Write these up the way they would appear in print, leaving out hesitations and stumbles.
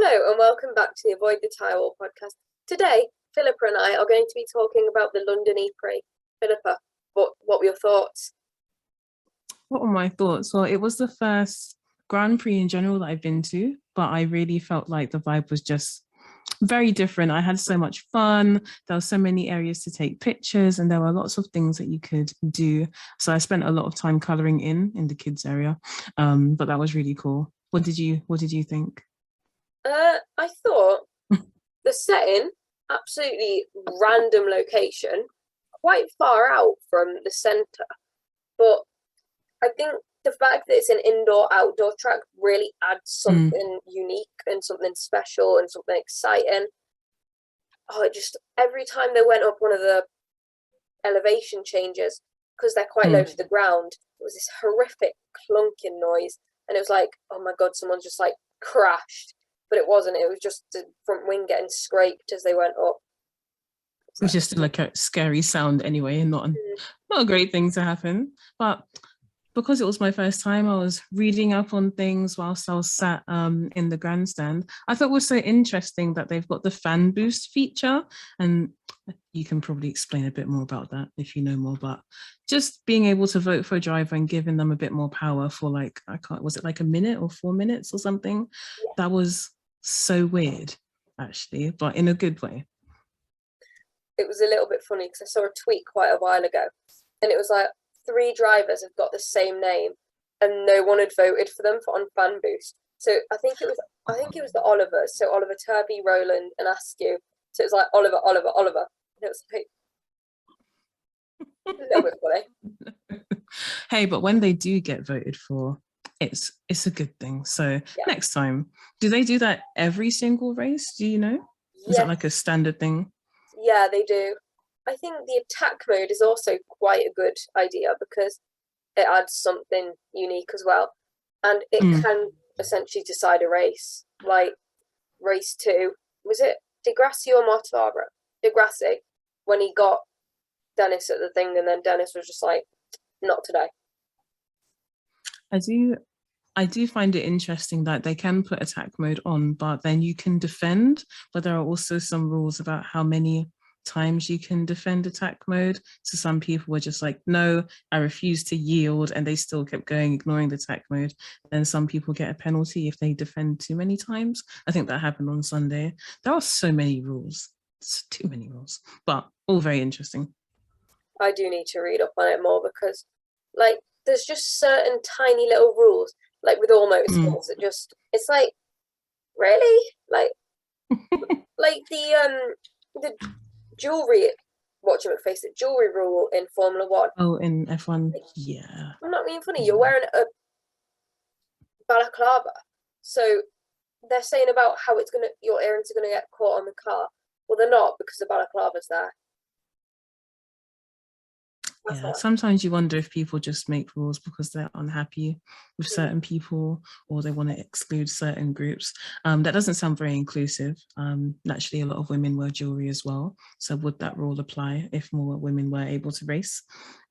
Hello and welcome back to the Avoid the Tyrewall podcast. Today, Philippa and I are going to be talking about the London Prix. Philippa, what were your thoughts? What were my thoughts? Well, it was the first Grand Prix in general that I've been to, but I really felt like the vibe was just very different. I had so much fun. There were so many areas to take pictures and there were lots of things that you could do. So I spent a lot of time colouring in the kids area, but that was really cool. What did you think? I thought the setting, absolutely random location, quite far out from the centre. But I think the fact that it's an indoor-outdoor track really adds something unique and something special and something exciting. Every time they went up one of the elevation changes, because they're quite low to the ground, it was this horrific clunking noise. And it was like, oh my God, someone's just like crashed. But it wasn't. It was just the front wing getting scraped as they went up. It was just like a scary sound anyway, and not a great thing to happen. But because it was my first time, I was reading up on things whilst I was sat in the grandstand. I thought it was so interesting that they've got the fan boost feature, and you can probably explain a bit more about that if you know more. But just being able to vote for a driver and giving them a bit more power for was it like a minute or 4 minutes or something? Yeah. That was so weird, actually, but in a good way. It was a little bit funny because I saw a tweet quite a while ago, and it was like 3 drivers have got the same name, and no one had voted for them on fan boost. So I think it was the Olivers. So Oliver Turby, Roland, and Askew. So it was like Oliver. And it was like a little bit funny. Hey, but when they do get voted for, it's a good thing. So Next time, do they do that every single race? Do you know? Is that like a standard thing? Yeah, they do. I think the attack mode is also quite a good idea because it adds something unique as well. And it can essentially decide a race. Like race 2, was it Degrassi or Mortara? Degrassi, when he got Dennis at the thing, and then Dennis was just like, not today. I do find it interesting that they can put attack mode on, but then you can defend, but there are also some rules about how many times you can defend attack mode. So some people were just like, no, I refuse to yield, and they still kept going, ignoring the attack mode. Then some people get a penalty if they defend too many times. I think that happened on Sunday. There are so many rules. It's too many rules, but all very interesting. I do need to read up on it more because like there's just certain tiny little rules, like with all motorsports, it's like, really? Like like the jewelry, jewelry rule in Formula 1. Oh, in F1, yeah. I'm not being funny. You're wearing a balaclava, so they're saying about how your earrings are gonna get caught on the car. Well, they're not, because the balaclava's there. Yeah, sometimes you wonder if people just make rules because they're unhappy with certain people or they want to exclude certain groups. That doesn't sound very inclusive. Naturally, a lot of women wear jewelry as well. So would that rule apply if more women were able to race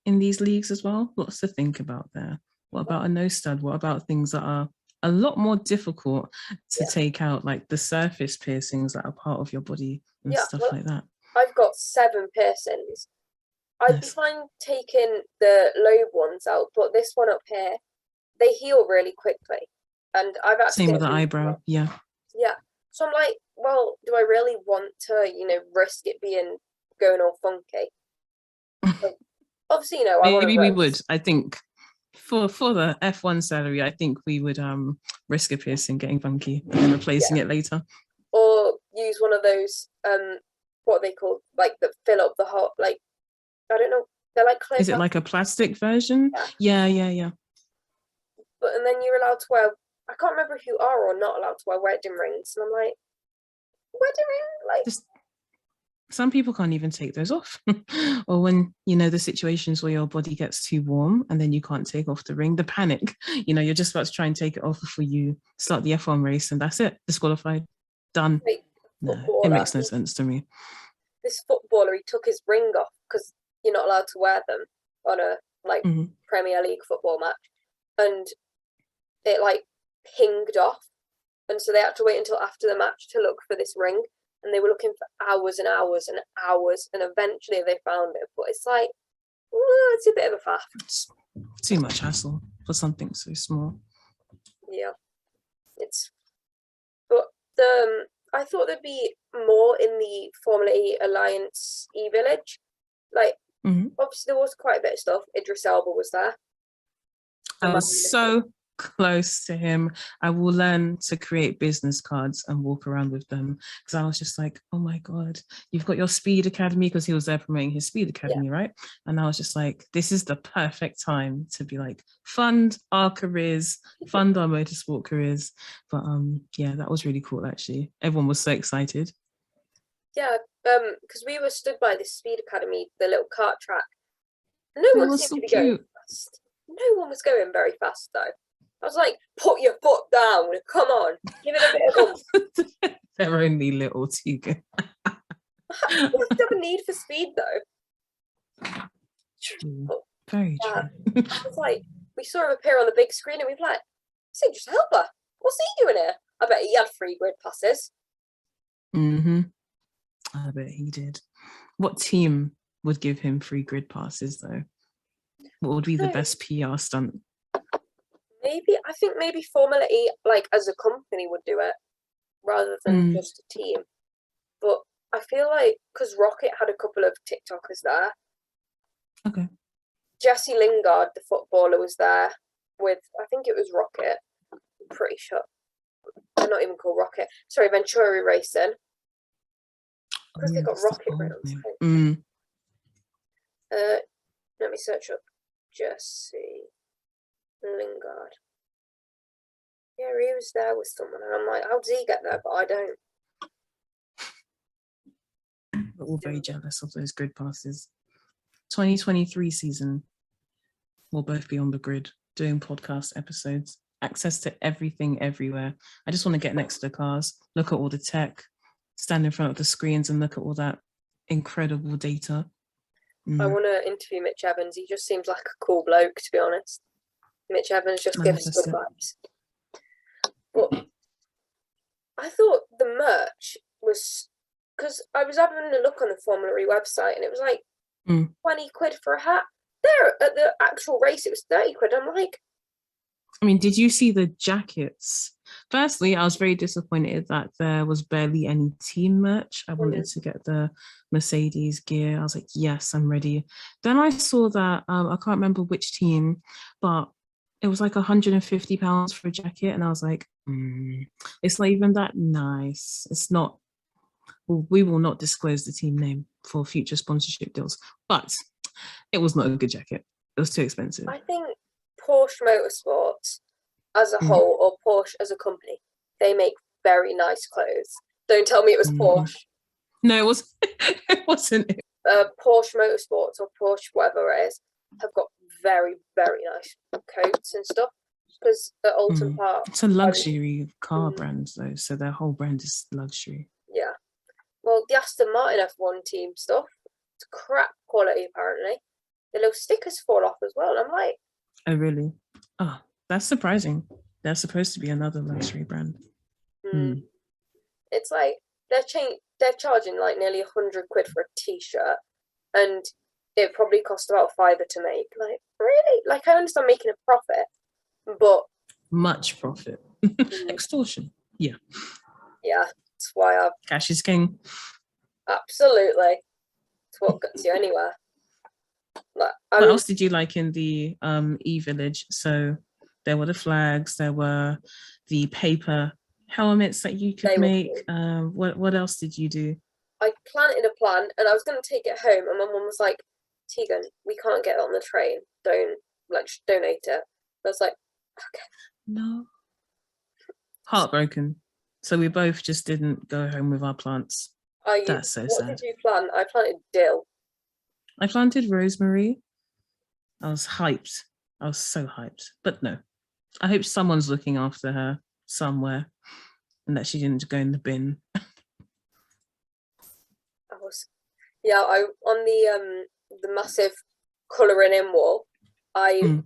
in these leagues as well? Lots to think about there. What about a nose stud? What about things that are a lot more difficult to take out, like the surface piercings that are part of your body and stuff like that? I've got 7 piercings. I'd be fine taking the lobe ones out, but this one up here, they heal really quickly. And I've actually... Same with the eyebrow, yeah. Yeah. So I'm like, well, do I really want to, risk it going all funky? Like, obviously, maybe we would. I think for the F1 salary, I think we would risk a piercing getting funky and then replacing it later. Or use one of those, what are they called? Like, that fill up the hole, like, I don't know. They're like Is it like a plastic version? Yeah. But and then you're allowed to wear. I can't remember if you are or not allowed to wear wedding rings, and I'm like, wedding ring? Like, some people can't even take those off. Or when the situations where your body gets too warm and then you can't take off the ring, the panic. You're just about to try and take it off before you start the F1 race, and that's it. Disqualified. Done. No, it makes no sense to me. This footballer, he took his ring off because you're not allowed to wear them on a Premier League football match, and it like pinged off, and so they had to wait until after the match to look for this ring, and they were looking for hours and hours and hours, and eventually they found it. But it's like, it's a bit of a faff. It's too much hassle for something so small. Yeah, but I thought there'd be more in the Formula E Alliance E-Village. Like, obviously there was quite a bit of stuff. Idris Elba was there. I was so close to him. I will learn to create business cards and walk around with them, because I was just like, oh my God, you've got your Speed Academy, because he was there promoting his Speed Academy, right? And I was just like, this is the perfect time to be like, fund our careers, fund our motorsport careers. But yeah, that was really cool actually. Everyone was so excited. Yeah, because we were stood by the Speed Academy, the little kart track. No one seemed to be going fast. No one was going very fast though. I was like, put your foot down, come on, give it a bit of a They're only little Tegan. There's still a need for speed though. True. Very true. I was like, we saw him appear on the big screen and we were like, it's Idris Elba. What's he doing here? I bet he had free grid passes. I bet he did. What team would give him free grid passes though? What would be the best PR stunt? I think maybe Formula E, like as a company, would do it rather than just a team. But I feel like because Rocket had a couple of TikTokers there. Okay. Jesse Lingard, the footballer, was there with, I think it was Rocket. I'm pretty sure. They're not even called Rocket. Sorry, Venturi Racing. Because they got Rocket riddles. Let me search up Jesse Lingard. Yeah, he was there with someone, and I'm like, how does he get there? But I don't. We're all very jealous of those grid passes. 2023 season, we'll both be on the grid doing podcast episodes. Access to everything, everywhere. I just want to get next to the cars, look at all the tech, stand in front of the screens and look at all that incredible data. I want to interview Mitch Evans. He just seems like a cool bloke, to be honest. Mitch Evans just gives good vibes. But I thought the merch was, because I was having a look on the Formula E website and it was like 20 quid for a hat. There at the actual race, it was 30 quid. I'm like, I mean, did you see the jackets? Firstly, I was very disappointed that there was barely any team merch. I wanted to get the Mercedes gear. I was like, yes, I'm ready. Then I saw that, I can't remember which team, but it was like £150 for a jacket. And I was like, it's not even that nice. It's not, well, we will not disclose the team name for future sponsorship deals, but it was not a good jacket. It was too expensive. I think Porsche Motorsports as a whole, or Porsche as a company, they make very nice clothes. Don't tell me it was Porsche. No, it was. It wasn't. Porsche Motorsports or Porsche whatever it is have got very, very nice coats and stuff. Because at Alton Park, it's a luxury car brand though, so their whole brand is luxury. Yeah. Well, the Aston Martin F1 team stuff, it's crap quality apparently. The little stickers fall off as well. I'm like, oh really? Oh, that's surprising. They're supposed to be another luxury brand. It's like they're charging like nearly 100 quid for a t-shirt, and it probably cost about £5 to make. Like, really? Like, I understand making a profit, but much profit. Extortion. Yeah. Yeah, that's why cash is king. Absolutely. It's what gets you anywhere. Like, what else did you like in the E-Village? So there were the flags, there were the paper helmets that you could make. What else did you do? I planted a plan and I was going to take it home, and my mum was like, Tegan, we can't get it on the train. Don't, like, donate it. I was like, okay. No. Heartbroken. So we both just didn't go home with our plants. That's so sad. What did you plant? I planted dill. I planted rosemary. I was hyped. I was so hyped. But no, I hope someone's looking after her somewhere and that she didn't go in the bin. I on the massive colouring in wall, I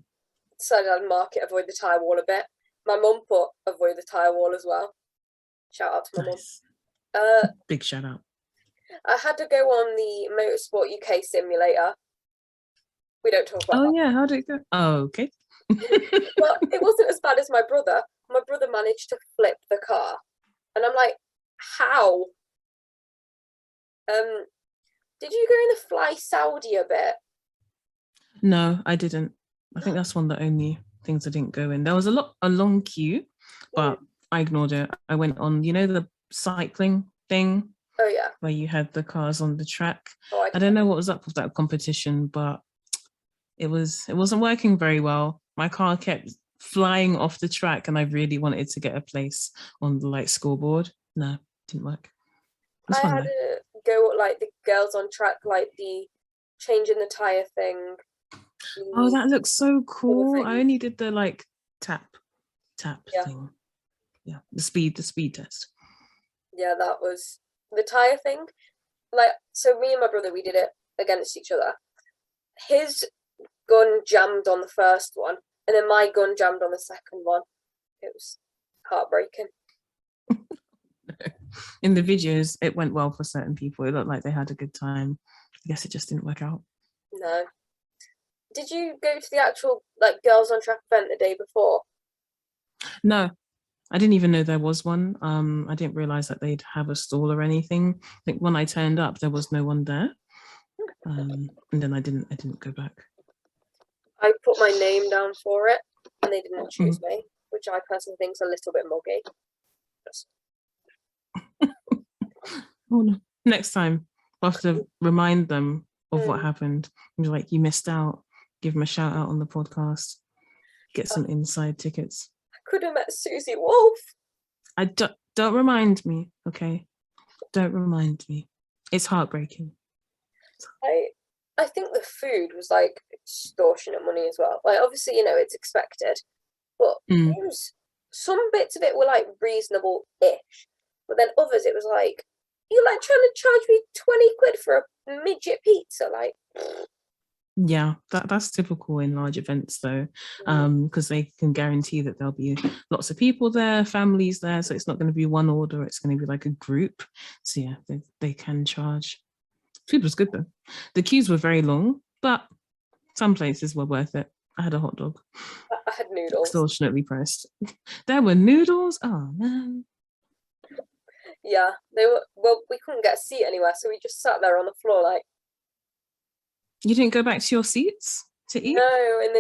decided I'd mark it avoid the tyre wall a bit. My mum put avoid the tyre wall as well. Shout out to my Nice. mum. Big shout out. I had to go on the Motorsport UK simulator. We don't talk about that. Oh yeah, how did it go? Oh, okay. But it wasn't as bad as my brother. My brother managed to flip the car. And I'm like, how? Did you go in the Fly Saudi a bit? No, I didn't. I think that's one of the only things I didn't go in. There was a long queue, but I ignored it. I went on, the cycling thing. Oh yeah. Where you had the cars on the track. Oh, I don't know what was up with that competition, but it wasn't working very well. My car kept flying off the track, and I really wanted to get a place on the scoreboard. No, didn't work. I had to go like the girls on track, like the changing the tire thing. Oh, that looks so cool. I only did the tap thing. Yeah, the speed test. Yeah, that was the tire thing. So me and my brother, we did it against each other. His gun jammed on the first one, and then my gun jammed on the second one. It was heartbreaking. In the videos, it went well for certain people. It looked like they had a good time. I guess it just didn't work out. No. Did you go to the actual girls on track event the day before? No, I didn't even know there was one. I didn't realize that they'd have a stall or anything. I think when I turned up, there was no one there. And then I didn't go back. I put my name down for it, and they didn't choose me, which I personally think is a little bit muggy. Oh no! Next time, I'll have to remind them of what happened. And be like, you missed out. Give them a shout out on the podcast. Get some inside tickets. I could have met Susie Wolf. Don't remind me, okay? Don't remind me. It's heartbreaking. I think the food was extortionate money as well. Obviously, it's expected, but it was, some bits of it were reasonable-ish, but then others it was you're trying to charge me 20 quid for a midget pizza, Yeah, that's typical in large events though, because they can guarantee that there'll be lots of people there, families there, so it's not going to be one order, it's going to be a group. So yeah, they can charge. Food was good though. The queues were very long, but some places were worth it. I had a hot dog. I had noodles. Extortionately priced. There were noodles? Oh man. Yeah, they were. Well, we couldn't get a seat anywhere, so we just sat there on the floor You didn't go back to your seats to eat? No,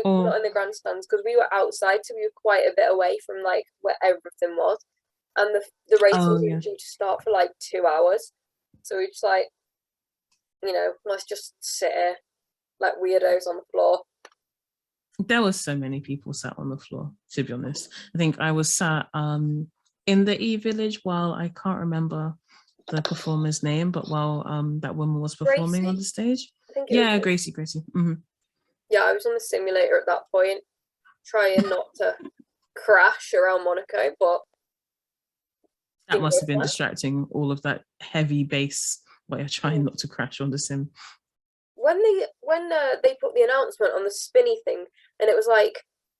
not in the grandstands, because we were outside, so we were quite a bit away from where everything was, and the race wasn't due to start for 2 hours, so we just let's just sit here like weirdos on the floor. There were so many people sat on the floor, to be honest. I think I was sat in the E-Village while I can't remember the performer's name, but while that woman was performing on the stage. Yeah, Gracie. Mm-hmm. Yeah, I was on the simulator at that point, trying not to crash around Monaco, but that must have been distracting, all of that heavy bass while you're trying not to crash on the sim. When they put the announcement on the spinny thing, and it was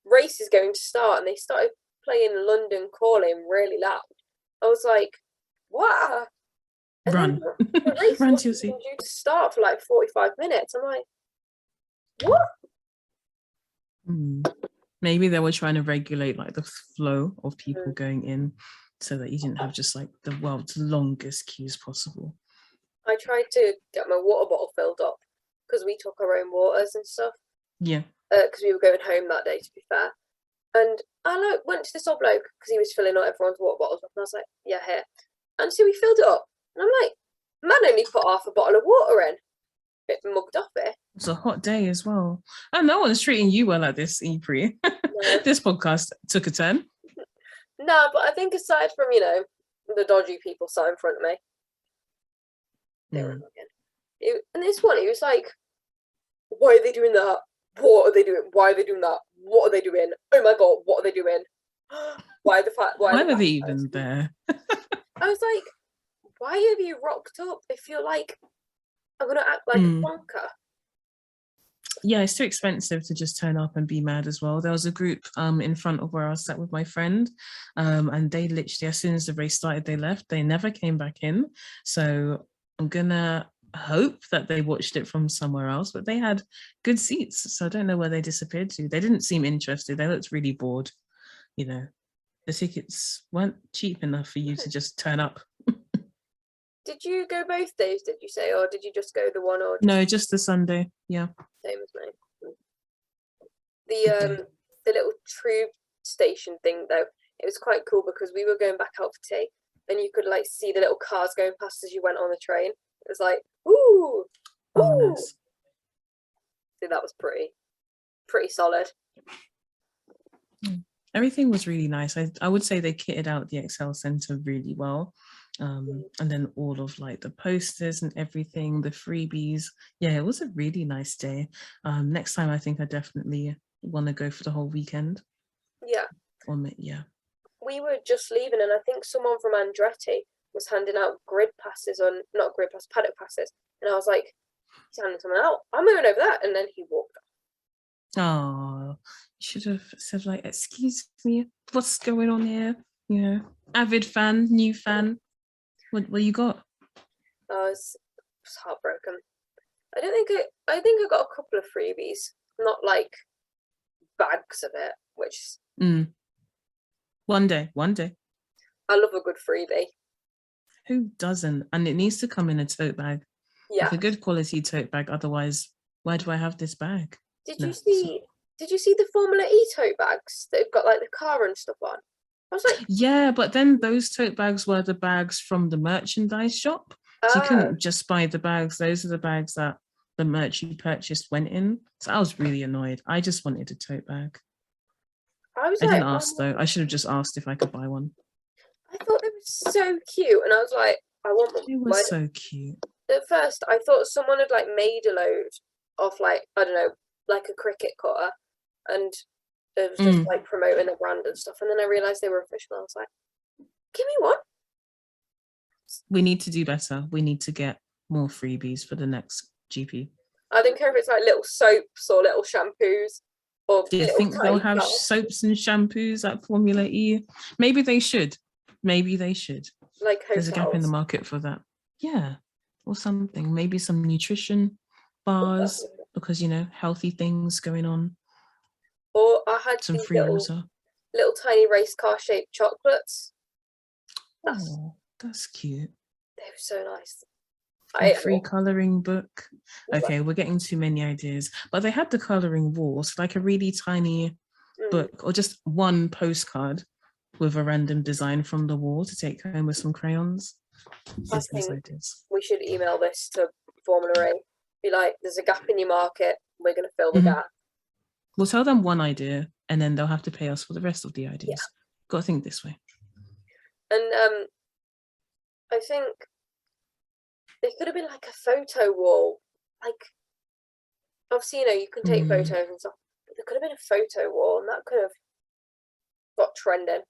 race is going to start, and they started playing London Calling really loud, I was like, wow. And run. The race Run wasn't to your seat. due to start for 45 minutes. I'm like, what? Maybe they were trying to regulate the flow of people going in, so that you didn't have just the world's longest queues possible. I tried to get my water bottle filled up because we took our own waters and stuff. Yeah. Because we were going home that day, to be fair. And I went to this old bloke because he was filling out everyone's water bottles up, and I was like, yeah, here. And so we filled it up, and I'm like, man only put half a bottle of water in. Bit mugged off it. It's a hot day as well. And no one's treating you well like this, Prix. No. This podcast took a turn. No, but I think aside from, the dodgy people sat in front of me, they were again. And this one, he was like, why are they doing that? What are they doing? Why are they doing that? What are they doing? Oh my god, what are they doing? Why are they even there? I was like, why have you rocked up if you're I'm gonna act like a plonker? Yeah, it's too expensive to just turn up and be mad as well. There was a group in front of where I was sat with my friend, and they literally, as soon as the race started, they left. They never came back in. So I'm gonna hope that they watched it from somewhere else, but they had good seats. So I don't know where they disappeared to. They didn't seem interested. They looked really bored. You know, the tickets weren't cheap enough for you to just turn up. Did you go both days, did you say, or did you just go the one, or just No, just the Sunday. Yeah. same as me? The little tube station thing though, it was quite cool because we were going back out for tea and you could like see the little cars going past as you went on the train. It was like, ooh, Oh, ooh. nice. So that was pretty solid. Everything was really nice. I would say they kitted out the Excel Center really well. And then all of like the posters and everything, the freebies. Yeah, it was a really nice day. Next time, I think I definitely want to go for the whole weekend. Yeah. Yeah. We were just leaving and I think someone from Andretti was handing out grid passes, on not grid passes, paddock passes. And I was like, he's handing someone out. I'm moving over that. And then he walked off. Oh, you should have said like, excuse me, what's going on here? You know, avid fan, new fan. What you got? I was heartbroken. I think I got a couple of freebies, not like bags of it, which One day. I love a good freebie. Who doesn't? And it needs to come in a tote bag. Yeah. Like a good quality tote bag. Otherwise, why do I have this bag? Did you see the Formula E tote bags that have got like the car and stuff on? I was like, yeah, but then those tote bags were the bags from the merchandise shop. So you couldn't just buy the bags. Those are the bags that the merch you purchased went in. So I was really annoyed. I just wanted a tote bag. I didn't ask though. I should have just asked if I could buy one. I thought they were so cute, and I was like, I want one. It was so cute. At first, I thought someone had like made a load of like, I don't know, like a cricket cutter, and it was just like promoting the brand and stuff. And then I realized they were official. I was like, give me one. We need to do better. We need to get more freebies for the next GP. I don't care if it's like little soaps or little shampoos. Or do you think they'll have soaps and shampoos at Formula E? Maybe they should. Like hotels. There's a gap in the market for that. Yeah, or something. Maybe some nutrition bars, because you know, healthy things going on. Or I had some free water. Little tiny race car shaped chocolates. That's cute. They were so nice. A free colouring book. Okay, we're getting too many ideas. But they had the colouring walls, like a really tiny book or just one postcard with a random design from the wall to take home with some crayons. I think we should email this to Formula E. Be like, there's a gap in your market. We're going to fill the gap. We'll tell them one idea and then they'll have to pay us for the rest of the ideas. Yeah. Got to think this way. And I think there could have been like a photo wall. Like, obviously, you know, you can take photos and stuff. But there could have been a photo wall and that could have got trending.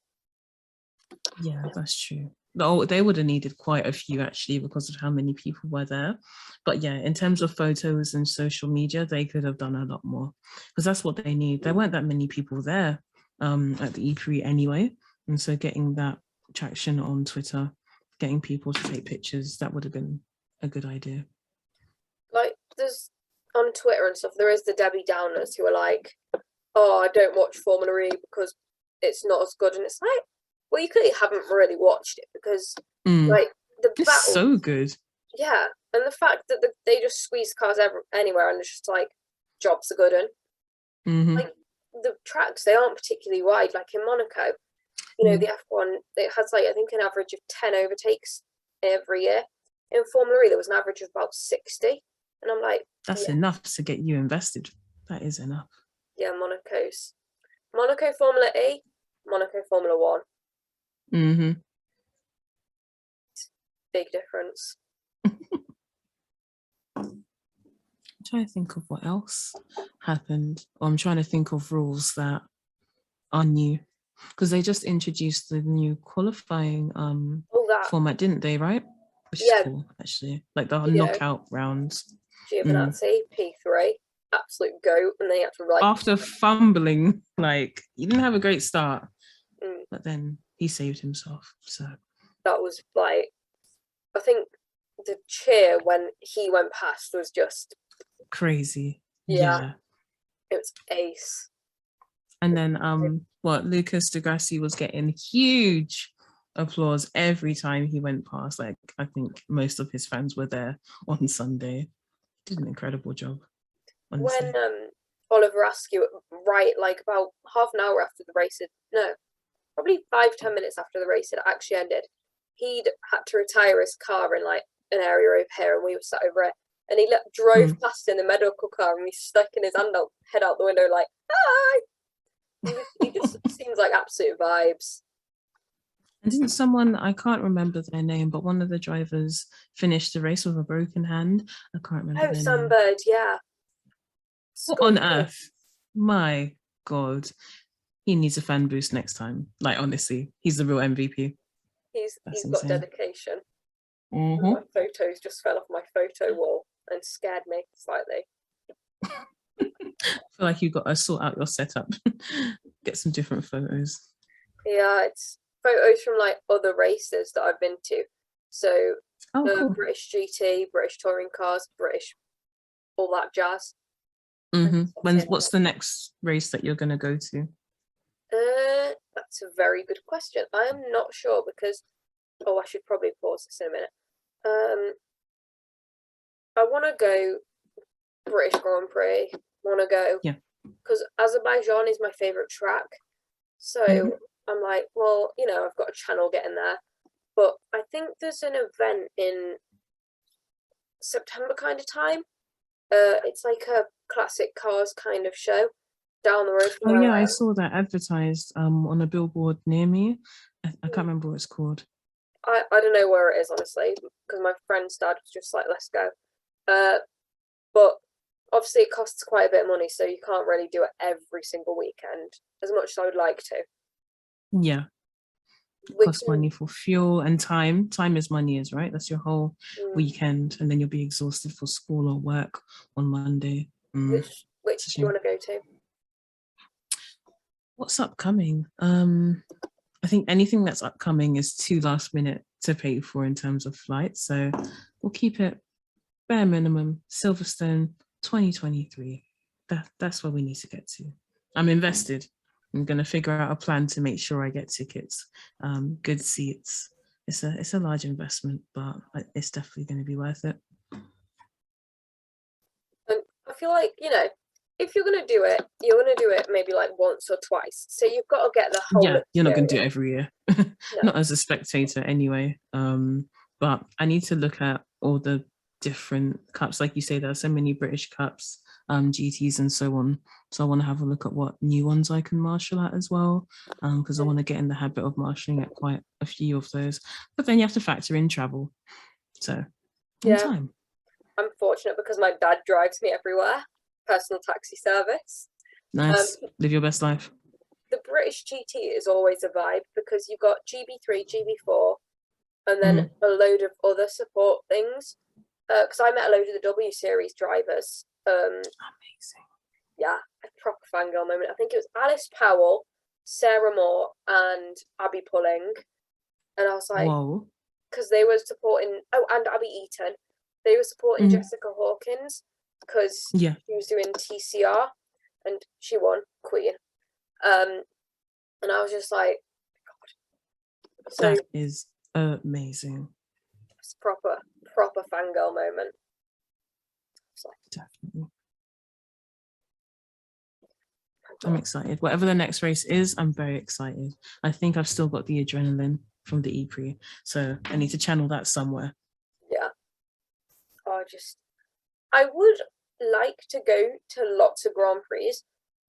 Yeah, that's true. Oh, they would have needed quite a few actually because of how many people were there. But yeah, in terms of photos and social media, they could have done a lot more because that's what they need. There weren't that many people there at the Prix anyway. And so getting that traction on Twitter, getting people to take pictures, that would have been a good idea. Like there's on Twitter and stuff, there is the Debbie Downers who are like, oh, I don't watch Formula E because it's not as good. And it's like, well, you clearly haven't really watched it because like the battle, it's so good. Yeah, and the fact that they just squeeze cars anywhere and it's just like jobs are good and like the tracks, they aren't particularly wide. Like in Monaco, you know, the F1 it has like I think an average of 10 overtakes every year. In Formula E, there was an average of about 60, and I'm like, that's enough to get you invested. That is enough. Yeah, Monaco Formula E, Monaco Formula 1. Big difference. I'm trying to think of what else happened. Or I'm trying to think of rules that are new because they just introduced the new qualifying format, didn't they? Right? Which is cool, actually. Like the knockout rounds. Giovinazzi, P3. absolute goat, and then he had to like After fumbling, like you didn't have a great start, mm, but then he saved himself. So that was like, I think the cheer when he went past was just crazy. yeah, Yeah. it was ace. And then Lucas Degrassi was getting huge applause every time he went past. Like I think most of his fans were there on Sunday. Did an incredible job, honestly. When Oliver Askew, right, like about half an hour after the race no, probably 5-10 minutes after the race had actually ended, he'd had to retire his car in like an area over here, and we were sat over it, and he drove past in the medical car, and we stuck in his head out the window like, hi. He just seems like absolute vibes. And didn't someone, I can't remember their name, but one of the drivers finished the race with a broken hand? I can't remember their name. Sunbird, yeah. What on earth? My God. He needs a fan boost next time. Like, honestly, he's the real MVP. He's got dedication. Mm-hmm. My photos just fell off my photo wall and scared me slightly. I feel like you've got to sort out your setup. Get some different photos. Yeah, it's photos from like other races that I've been to. So cool. British GT, British touring cars, British, all that jazz. Mm-hmm. What's the next race that you're going to go to? That's a very good question. I am not sure because, I should probably pause this in a minute. I want to go British Grand Prix. Want to go, because Azerbaijan is my favorite track. So I'm like, well, I've got a channel getting there, but I think there's an event in September kind of time. It's like a classic cars kind of show down the road from I saw that advertised on a billboard near me. I can't remember what it's called. I don't know where it is, honestly, because my friend's dad was just like, let's go. But obviously it costs quite a bit of money, so you can't really do it every single weekend as much as I would like to. Yeah. It costs money for fuel and time. Time is money, right? That's your whole weekend, and then you'll be exhausted for school or work on Monday. Which do you want to go to? What's upcoming? I think anything that's upcoming is too last minute to pay for in terms of flights. So we'll keep it bare minimum. Silverstone 2023. That's where we need to get to. I'm invested. I'm going to figure out a plan to make sure I get tickets, good seats. It's a large investment, but it's definitely going to be worth it. And I feel like, if you're going to do it, you're going to do it maybe like once or twice. So you've got to get the whole experience. You're not going to do it every year. No. Not as a spectator anyway. But I need to look at all the different cups. Like you say, there are so many British cups, GTs and so on. So I want to have a look at what new ones I can marshal at as well, because I want to get in the habit of marshalling at quite a few of those. But then you have to factor in travel. So time. I'm fortunate because my dad drives me everywhere. Personal taxi service. Nice. Live your best life. The British GT is always a vibe because you've got GB3, GB4, and then a load of other support things. Because I met a load of the W Series drivers. Amazing. Yeah, a proper fangirl moment. I think it was Alice Powell, Sarah Moore, and Abby Pulling. And I was like, whoa. Because they were supporting, and Abby Eaton. They were supporting Jessica Hawkins because she was doing TCR and she won, Queen. And I was just like, God. So that is amazing. It's proper fangirl moment. Definitely. I'm excited. Whatever the next race is, I'm very excited. I think I've still got the adrenaline from the Prix, so I need to channel that somewhere. Yeah. I would like to go to lots of Grand Prix,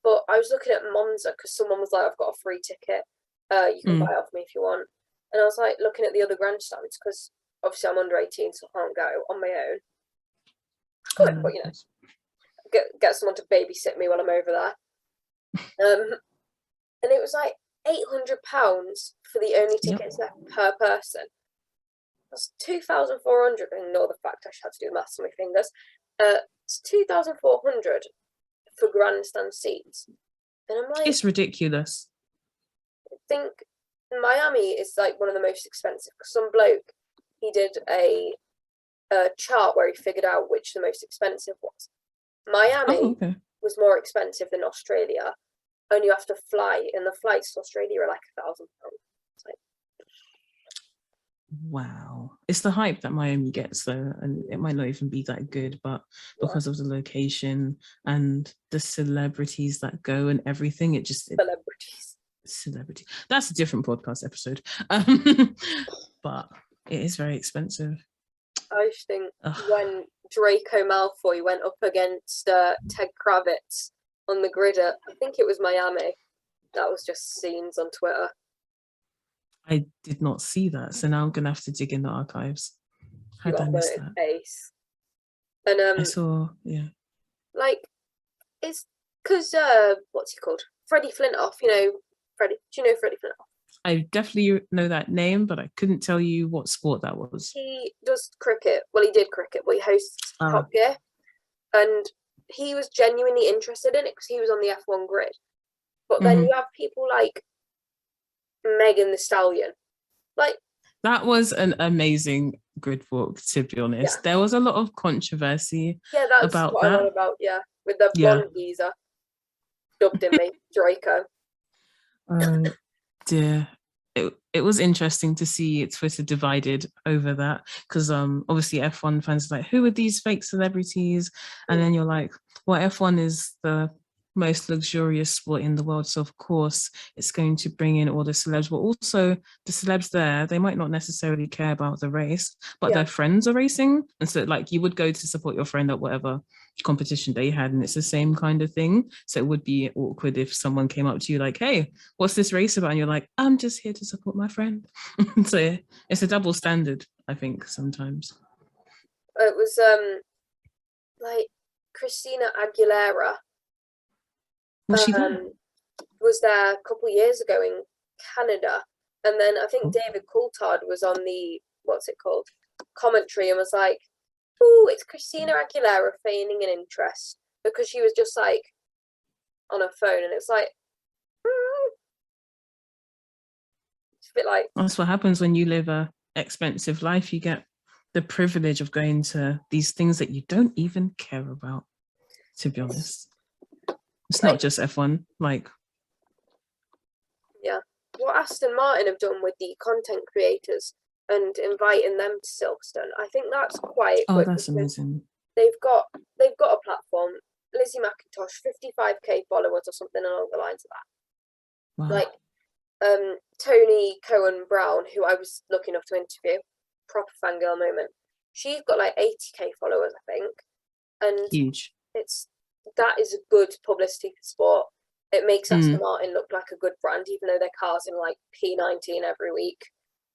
but I was looking at Monza because someone was like, I've got a free ticket. You can buy it off me if you want. And I was like looking at the other grandstands because obviously I'm under 18, so I can't go on my own. I could, but get someone to babysit me while I'm over there. And it was like £800 for the only tickets left per person. That's 2,400. Ignore the fact I had to do maths on my fingers. It's 2,400 for grandstand seats. And I'm like, it's ridiculous. I think Miami is like one of the most expensive. Some bloke, he did a chart where he figured out which the most expensive was. Miami was more expensive than Australia, and you have to fly, and the flights to Australia are like £1,000. Like, wow, it's the hype that Miami gets though, and it might not even be that good, but because of the location and the celebrities that go and everything, celebrity, that's a different podcast episode. But it is very expensive. I just think when Draco Malfoy went up against Ted Kravitz on the grid at, I think it was Miami, that was just scenes on Twitter. I did not see that, so now I'm gonna have to dig in the archives. How did I miss that? Ace. And I saw, like, it's because what's he called? Freddie Flintoff. Freddie. Do you know Freddie Flintoff? I definitely know that name, but I couldn't tell you what sport that was. He does cricket. Well, he did cricket, but he hosts Top Gear, and he was genuinely interested in it because he was on the F1 grid. But then you have people like Megan Thee Stallion. Like, that was an amazing grid walk, to be honest. Yeah. There was a lot of controversy about what that. I'm on about, with the blonde geezer dubbed in me, Draco. Dear. It was interesting to see Twitter divided over that, because obviously F1 fans are like, who are these fake celebrities? And then you're like, well, F1 is the most luxurious sport in the world, so of course it's going to bring in all the celebs, but also the celebs there, they might not necessarily care about the race, but their friends are racing, and so like you would go to support your friend at whatever competition they had, and it's the same kind of thing. So it would be awkward if someone came up to you like, hey, what's this race about? And you're like, I'm just here to support my friend. So it's a double standard, I think, sometimes. It was like Christina Aguilera was there a couple of years ago in Canada, and then I think David Coulthard was on the commentary and was like, "Ooh, it's Christina Aguilera feigning an interest," because she was just like on her phone, and it's like, it's a bit like, that's what happens when you live a expensive life. You get the privilege of going to these things that you don't even care about, to be honest. It's not just F1, like. Yeah. What Aston Martin have done with the content creators and inviting them to Silverstone, I think that's quite good. That's amazing. They've got a platform. Lizzie McIntosh, 55k followers or something along the lines of that. Wow. Like Tony Cohen Brown, who I was lucky enough to interview, proper fangirl moment. She's got like 80k followers, I think. And huge. That is a good publicity for sport. It makes Aston Martin look like a good brand, even though their cars in like P19 every week.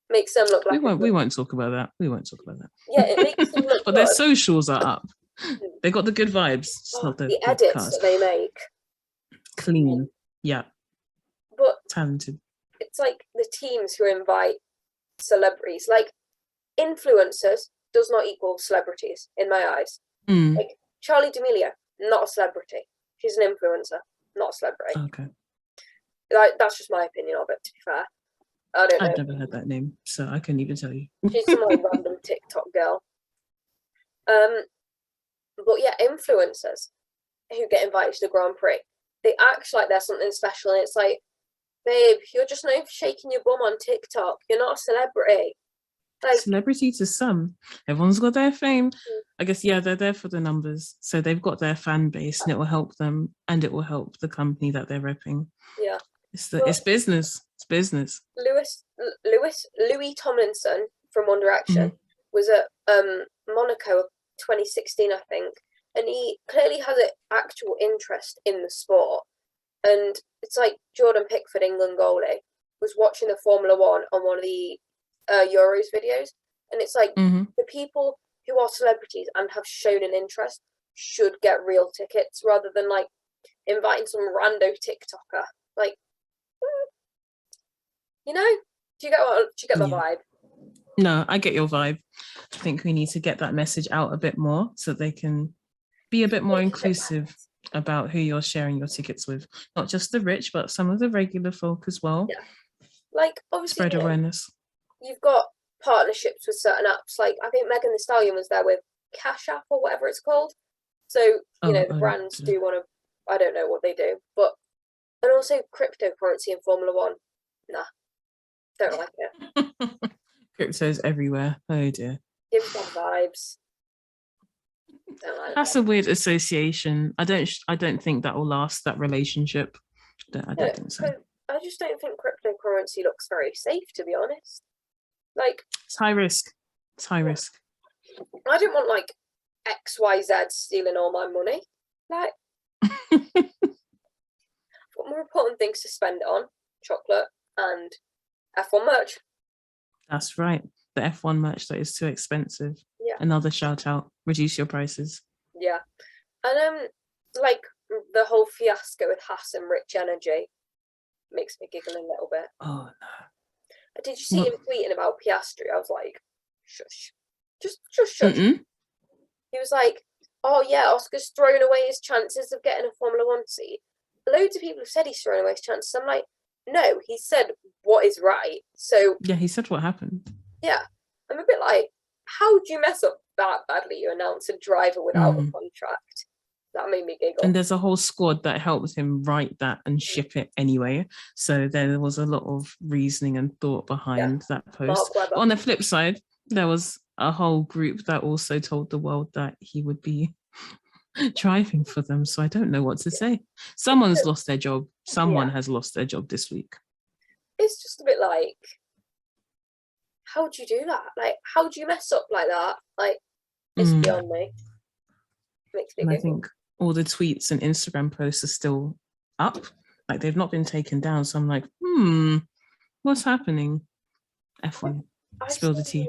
Makes them look like we won't talk about that. Yeah, it makes them look but good. Their socials are up. They got the good vibes. It's not the edits cars that they make. Clean. Yeah. But talented. It's like the teams who invite celebrities. Like, influencers does not equal celebrities in my eyes. Like Charli D'Amelio, not a celebrity. She's an influencer, not a celebrity. Okay. That's just my opinion of it, to be fair. I don't know. I've never heard that name, so I couldn't even tell you. She's some like random TikTok girl. But yeah, influencers who get invited to the Grand Prix, they act like they're something special, and it's like, babe, you're just known for shaking your bum on TikTok. You're not a celebrity. Like, celebrity to some. Everyone's got their fame. I guess, they're there for the numbers. So they've got their fan base, and it will help them, and it will help the company that they're repping. Yeah. It's business. It's business. Louis Tomlinson from One Direction was at Monaco 2016, I think, and he clearly has an actual interest in the sport. And it's like Jordan Pickford, England goalie, was watching the Formula One on one of the Euros videos, and it's like the people who are celebrities and have shown an interest should get real tickets rather than like inviting some rando TikToker. Like, do you get my vibe? No, I get your vibe. I think we need to get that message out a bit more so they can be a bit more inclusive about who you're sharing your tickets with. Not just the rich, but some of the regular folk as well. Yeah. Like, obviously, Spread awareness. You've got partnerships with certain apps. Like, I think Megan Thee Stallion was there with Cash App or whatever it's called. So, the brands do want to, I don't know what they do, but, and also cryptocurrency in Formula One. Nah, don't like it. Crypto's everywhere. Oh dear. Gives bad vibes. Don't like That's a weird association. I don't think that will last, that relationship. I don't think so. I just don't think cryptocurrency looks very safe, to be honest. Like, it's high risk. It's high risk. I don't want like XYZ stealing all my money. Like, I've got more important things to spend it on: chocolate and F1 merch. That's right. The F1 merch that is too expensive. Yeah. Another shout out. Reduce your prices. Yeah. And like the whole fiasco with Haas and Rich Energy makes me giggle a little bit. Oh no. Did you see him tweeting about Piastri? I was like, shush. Just shush. He was like, oh yeah, Oscar's thrown away his chances of getting a Formula One seat. Loads of people have said he's thrown away his chances. I'm like, no, he said what is right. So yeah, he said what happened. Yeah. I'm a bit like, how do you mess up that badly? You announce a driver without a contract. That made me giggle. And there's a whole squad that helped him write that and ship it anyway. So there was a lot of reasoning and thought behind that post. But on the flip side, there was a whole group that also told the world that he would be driving for them. So I don't know what to say. Someone's lost their job. Someone has lost their job this week. It's just a bit like, how do you do that? Like, how do you mess up like that? Like, it's beyond me. Makes me giggle. I think all the tweets and Instagram posts are still up. Like, they've not been taken down. So I'm like, what's happening? F1, spill the tea.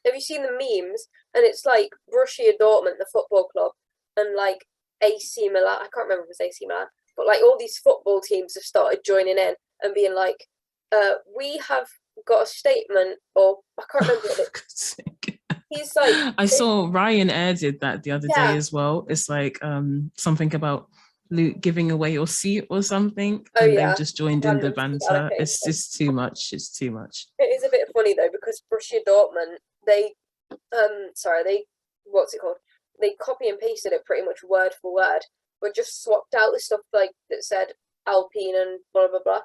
Have you seen the memes? And it's like Borussia Dortmund, the football club, and like AC Milan. I can't remember if it was AC Milan, but like all these football teams have started joining in and being like, we have got a statement, or I can't remember what it is. He's like, I saw Ryan Air did that the other day as well. It's like something about giving away your seat or something. And they've just joined in the banter. It's just too much. It's too much. It is a bit funny though, because Borussia Dortmund, they what's it called? They copy and pasted it pretty much word for word, but just swapped out the stuff like that said Alpine and blah blah blah.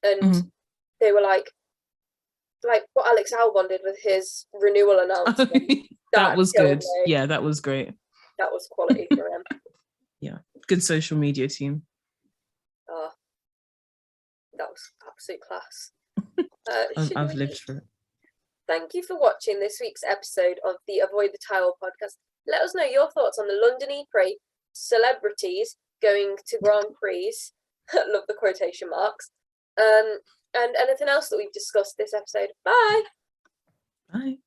And they were like what Alex Albon did with his renewal announcement. that was good. Yeah, that was great. That was quality for him. Yeah, good social media team. Oh, that was absolute class. I've lived for it. Thank you for watching this week's episode of the Avoid the Tyrewall podcast. Let us know your thoughts on the London Prix, celebrities going to Grand Prix, love the quotation marks, and anything else that we've discussed this episode. Bye! Bye!